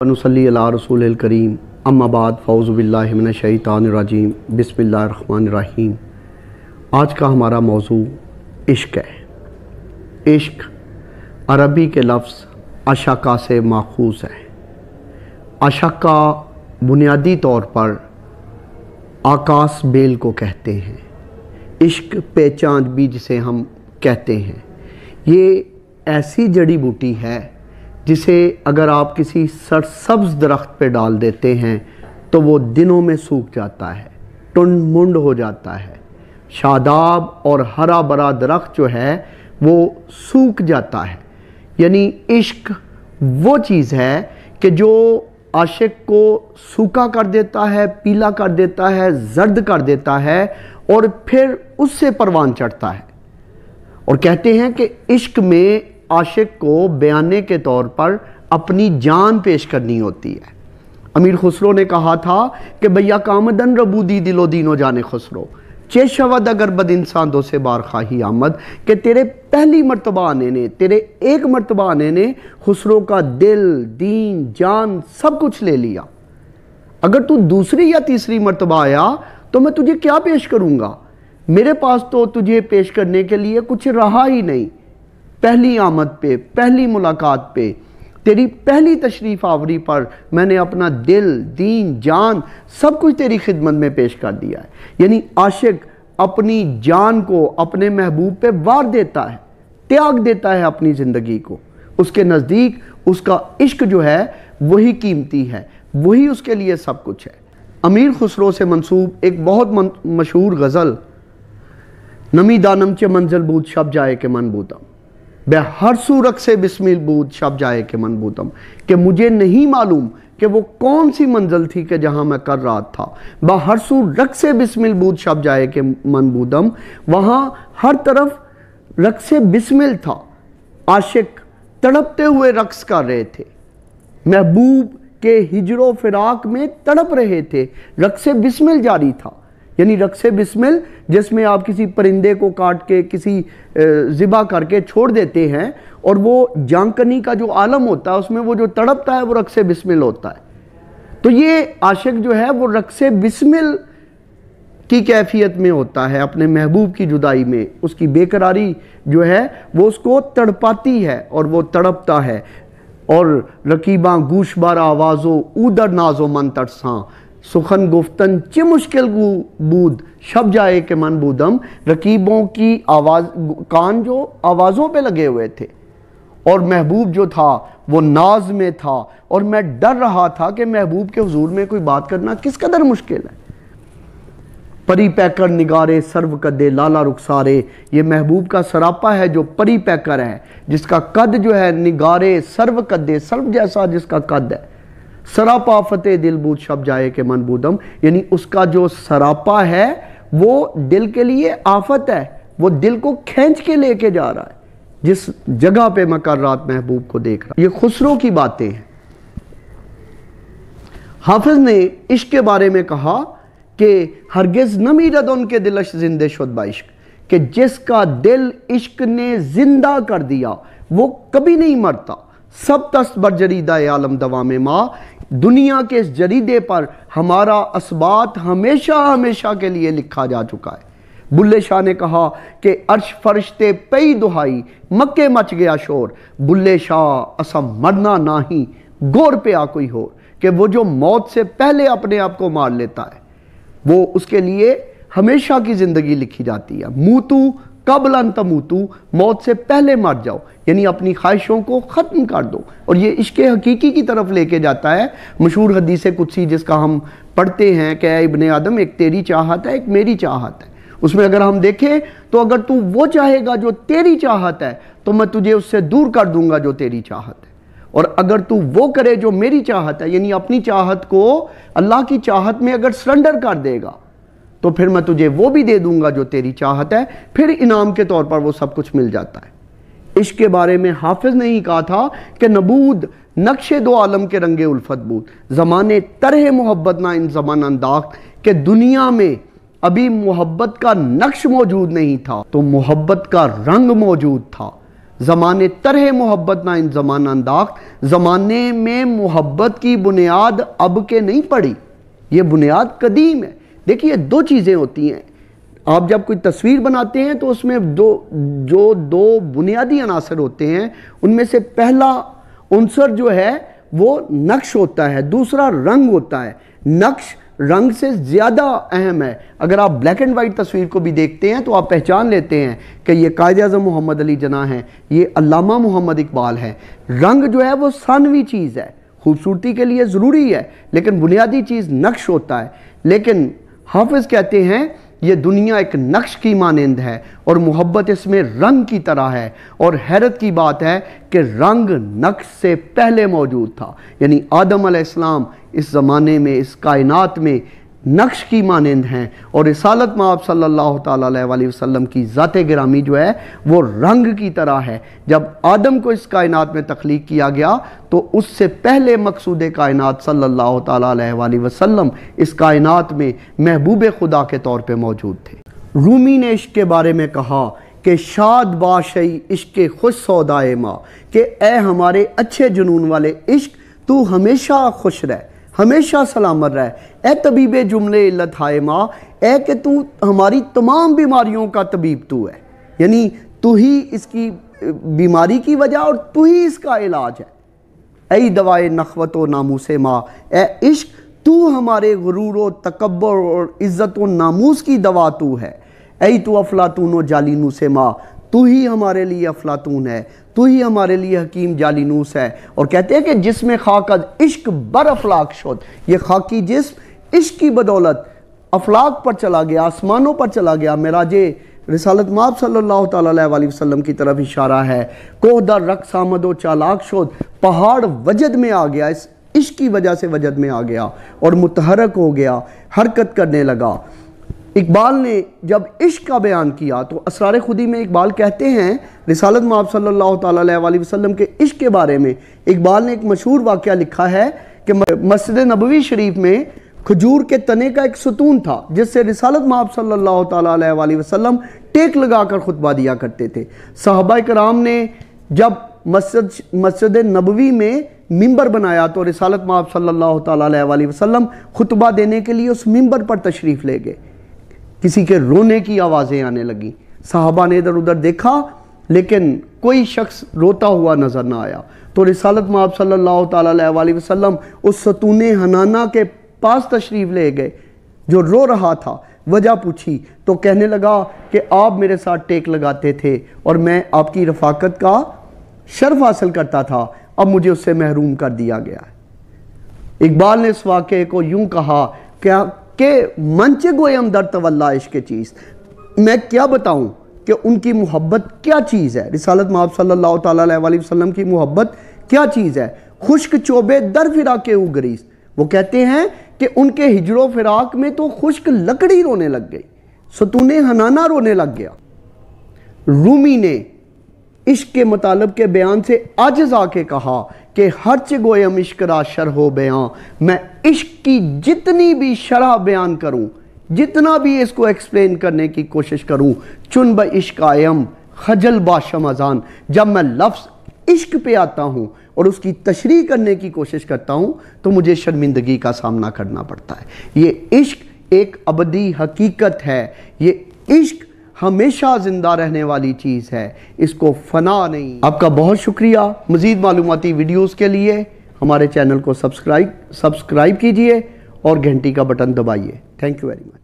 नुसल्ली अला रसूलिल करीम अम्मा बाद फ़ौज़ु बिल्लाहि मिनश शैतानिर रजीम बिस्मिल्लाहिर रहमानिर रहीम। आज का हमारा मौजू इश्क है। इश्क अरबी के लफ्ज़ अशका से माखूज़ है। अशका बुनियादी तौर पर आकाश बेल को कहते हैं। इश्क पेचांद भी जिसे हम कहते हैं, ये ऐसी जड़ी बूटी है जिसे अगर आप किसी सरसब्ज़ दरख्त पे डाल देते हैं तो वो दिनों में सूख जाता है, टुंड मुंड हो जाता है। शादाब और हरा भरा दरख्त जो है वो सूख जाता है। यानी इश्क वो चीज़ है कि जो आशिक को सूखा कर देता है, पीला कर देता है, जर्द कर देता है और फिर उससे परवान चढ़ता है। और कहते हैं कि इश्क में आशिक को बयाने के तौर पर अपनी जान पेश करनी होती है। अमीर खुसरो ने कहा था कि भैया कामदन रबूदी दिलो दीनो जाने खुसरो चेशवद अगर बद इंसान दो से बार खाही आमद, कि तेरे पहली मर्तबा आने ने, तेरे एक मर्तबा आने ने खुसरो का दिल, दीन, जान सब कुछ ले लिया। अगर तू दूसरी या तीसरी मर्तबा आया तो मैं तुझे क्या पेश करूँगा? मेरे पास तो तुझे पेश करने के लिए कुछ रहा ही नहीं। पहली आमद पे, पहली मुलाकात पे, तेरी पहली तशरीफ़ आवरी पर मैंने अपना दिल, दीन, जान सब कुछ तेरी खिदमत में पेश कर दिया है। यानी आशिक अपनी जान को अपने महबूब पे वार देता है, त्याग देता है अपनी ज़िंदगी को। उसके नज़दीक उसका इश्क जो है वही कीमती है, वही उसके लिए सब कुछ है। अमीर खुसरो से मंसूब एक बहुत मशहूर गज़ल, नमी दानम चे मंजिल बूद शब जाए के मन बूदम, बे हर सूरत से बिस्मिल बूद शब जाए के मन बूदम, कि मुझे नहीं मालूम कि वो कौन सी मंजिल थी कि जहाँ मैं कर रहा था। बा हर सूरत से बिस्मिल बूद शब जाए के मन बूदम, वहाँ हर तरफ रक्स बिस्मिल था। आशिक तड़पते हुए रक्स कर रहे थे, महबूब के हिजरो फिराक में तड़प रहे थे, रक्स बिस्मिल जारी था। यानी रक्स बिस्मिल जिसमें आप किसी परिंदे को काट के किसी ज़िबा करके छोड़ देते हैं और वो जानकनी का जो आलम होता है उसमें वो जो तड़पता है वो रक्स बिस्मिल होता है। तो ये आशिक जो है वो रक्स बिस्मिल की कैफियत में होता है। अपने महबूब की जुदाई में उसकी बेकरारी जो है वो उसको तड़पाती है और वो तड़पता है। और रकीबा गूशबार आवाज़ो ऊदर नाजो मन तरसां, सुखन गुफ्तन चे मुश्किल बूद शब जाए के मन बूदम। रकीबों की आवाज़, कान जो आवाज़ों पे लगे हुए थे और महबूब जो था वो नाज में था और मैं डर रहा था कि महबूब के हुजूर में कोई बात करना किस कदर मुश्किल है। परी पैकर निगारे सर्व कदे लाला रुखसारे, ये महबूब का सरापा है जो परी पैकर है, जिसका कद जो है निगारे सर्व कदे, सर्व जैसा जिसका कद है। सरापा फतेह दिलबूद शब जाए के मन बूदम, यानी उसका जो सरापा है वो दिल के लिए आफत है, वो दिल को खींच के लेके जा रहा है जिस जगह पे मकर्रात महबूब को देख रहा है। ये खुसरो की बातें हैं। हाफिज ने इश्क के बारे में कहा कि हरगिज नमी रद उनके दिलश जिंदे शुद बाइश्क, कि जिसका दिल इश्क ने जिंदा कर दिया वो कभी नहीं मरता। सब तस्त बर जरीदा आलम दवा में माँ, दुनिया के इस जरीदे पर हमारा असबात हमेशा हमेशा के लिए लिखा जा चुका है। बुल्ले शाह ने कहा कि अर्श फरिश्ते पई दुहाई मक्के मच गया शोर, बुल्ले शाह असम मरना नाही गोर पे आ कोई हो, कि वो जो मौत से पहले अपने आप को मार लेता है वो उसके लिए हमेशा की ज़िंदगी लिखी जाती है। मूतू कबलन तमूतू, मौत से पहले मर जाओ, यानी अपनी ख्वाहिशों को ख़त्म कर दो। और ये इश्क हकीकी की तरफ लेके जाता है। मशहूर हदीस कुदसी जिसका हम पढ़ते हैं कि ऐ इब्ने आदम, एक तेरी चाहत है, एक मेरी चाहत है। उसमें अगर हम देखें तो अगर तू वो चाहेगा जो तेरी चाहत है तो मैं तुझे उससे दूर कर दूंगा जो तेरी चाहत है, और अगर तू वो करे जो मेरी चाहत है, यानी अपनी चाहत को अल्लाह की चाहत में अगर सरेंडर कर देगा तो फिर मैं तुझे वो भी दे दूंगा जो तेरी चाहत है। फिर इनाम के तौर पर वो सब कुछ मिल जाता है। इश्क के बारे में हाफिज ने ही कहा था कि नबूद नक्शे दो आलम के रंगे उल्फत बूद, ज़माने तरह मोहब्बत ना इन ज़मान अंदाख, कि दुनिया में अभी मोहब्बत का नक्श मौजूद नहीं था तो मोहब्बत का रंग मौजूद था। زمانے طرح محبت نہ ان زمان انداخت، زمانے میں محبت کی بنیاد اب کے نہیں پڑی، یہ بنیاد قدیم ہے۔ دیکھیے دو چیزیں ہوتی ہیں، آپ جب کوئی تصویر بناتے ہیں تو اس میں دو بنیادی عناصر ہوتے ہیں، ان میں سے پہلا عنصر جو ہے وہ نقش ہوتا ہے، دوسرا رنگ ہوتا ہے۔ نقش رنگ سے زیادہ اہم ہے۔ اگر آپ بلیک اینڈ وائٹ تصویر کو بھی دیکھتے ہیں تو آپ پہچان لیتے ہیں کہ یہ قائد اعظم محمد علی جناح ہیں، یہ علامہ محمد اقبال ہے۔ رنگ جو ہے وہ ثانوی چیز ہے، خوبصورتی کے لیے ضروری ہے، لیکن بنیادی چیز نقش ہوتا ہے۔ لیکن حافظ کہتے ہیں یہ دنیا ایک نقش کی مانند ہے اور محبت اس میں رنگ کی طرح ہے، اور حیرت کی بات ہے کہ رنگ نقش سے پہلے موجود تھا، یعنی آدم علیہ السلام اس زمانے میں اس کائنات میں نقش کی مانند ہیں، اور رسالت مآب صلی اللہ تعالیٰ علیہ وسلم کی ذات گرامی جو ہے وہ رنگ کی طرح ہے۔ جب آدم کو اس کائنات میں تخلیق کیا گیا تو اس سے پہلے مقصود کائنات صلی اللہ تعالیٰ علیہ وسلم اس کائنات میں محبوب خدا کے طور پہ موجود تھے۔ رومی نے عشق کے بارے میں کہا کہ شاد باشئی عشق خوش سودائے ماں، کہ اے ہمارے اچھے جنون والے عشق تو ہمیشہ خوش رہ، ہمیشہ سلامت رہ، اے طبیب جملے علت ہائے ماں، اے کہ تو ہماری تمام بیماریوں کا طبیب تو ہے، یعنی تو ہی اس کی بیماری کی وجہ اور تو ہی اس کا علاج ہے۔ اے دوائے نخوت و ناموس ماں، اے عشق تو ہمارے غرور و تکبر اور عزت و ناموس کی دوا تو ہے۔ اے تو افلاطون و جالینوس ماں، تو ہی ہمارے لیے افلاطون ہے، تو ہی ہمارے لیے حکیم جالینوس ہے۔ اور کہتے ہیں کہ جسم خاک از عشق بر افلاک شد، یہ خاکی جسم عشق کی بدولت افلاک پر چلا گیا، آسمانوں پر چلا گیا۔ معراج رسالت مآب صلی اللہ تعالیٰ علیہ وسلم کی طرف اشارہ ہے۔ کوہ در رقص آمد و چالاک شد، پہاڑ وجد میں آ گیا، اس عشق کی وجہ سے وجد میں آ گیا اور متحرک ہو گیا، حرکت کرنے لگا۔ اقبال نے جب عشق کا بیان کیا تو اسرار خودی میں اقبال کہتے ہیں، رسالت مآب صلی اللہ تعالیٰ علیہ وسلم کے عشق کے بارے میں اقبال نے ایک مشہور واقعہ لکھا ہے کہ مسجد نبوی شریف میں کھجور کے تنے کا ایک ستون تھا جس سے رسالت مآب صلی اللہ تعالیٰ علیہ وسلم ٹیک لگا کر خطبہ دیا کرتے تھے۔ صحابہ کرام نے جب مسجد نبوی میں ممبر بنایا تو رسالت مآب صلی اللہ تعالیٰ علیہ وسلم خطبہ دینے کے لیے اس ممبر پر تشریف لے گئے۔ کسی کے رونے کی آوازیں آنے لگیں، صحابہ نے ادھر ادھر دیکھا لیکن کوئی شخص روتا ہوا نظر نہ آیا، تو رسالت مآب صلی اللہ تعالیٰ علیہ وسلم اس ستون حنانہ کے پاس تشریف لے گئے جو رو رہا تھا، وجہ پوچھی تو کہنے لگا کہ آپ میرے ساتھ ٹیک لگاتے تھے اور میں آپ کی رفاقت کا شرف حاصل کرتا تھا، اب مجھے اس سے محروم کر دیا گیا ہے۔ اقبال نے اس واقعے کو یوں کہا کہ منچ گویم در تولا عشق چیز، میں کیا بتاؤں کہ ان کی محبت کیا چیز ہے، رسالت مآب صلی اللہ تعالیٰ علیہ وسلم کی محبت کیا چیز ہے۔ خشک چوبے در فراق او گریز، وہ کہتے ہیں کہ ان کے ہجر و فراق میں تو خشک لکڑی رونے لگ گئی، ستون حنانہ رونے لگ گیا۔ رومی نے عشق کے مطالب کے بیان سے عاجز آ کے کہا کہ ہرچ گویم عشق را شرح و بیان، میں عشق کی جتنی بھی شرح بیان کروں، جتنا بھی اس کو ایکسپلین کرنے کی کوشش کروں، چن با عشق آیم خجل باشم ازان، جب میں لفظ عشق پہ آتا ہوں اور اس کی تشریح کرنے کی کوشش کرتا ہوں تو مجھے شرمندگی کا سامنا کرنا پڑتا ہے۔ یہ عشق ایک ابدی حقیقت ہے، یہ عشق ہمیشہ زندہ رہنے والی چیز ہے، اس کو فنا نہیں۔ آپ کا بہت شکریہ۔ مزید معلوماتی ویڈیوز کے لیے ہمارے چینل کو سبسکرائب کیجئے اور گھنٹی کا بٹن دبائیے۔ Thank you very much.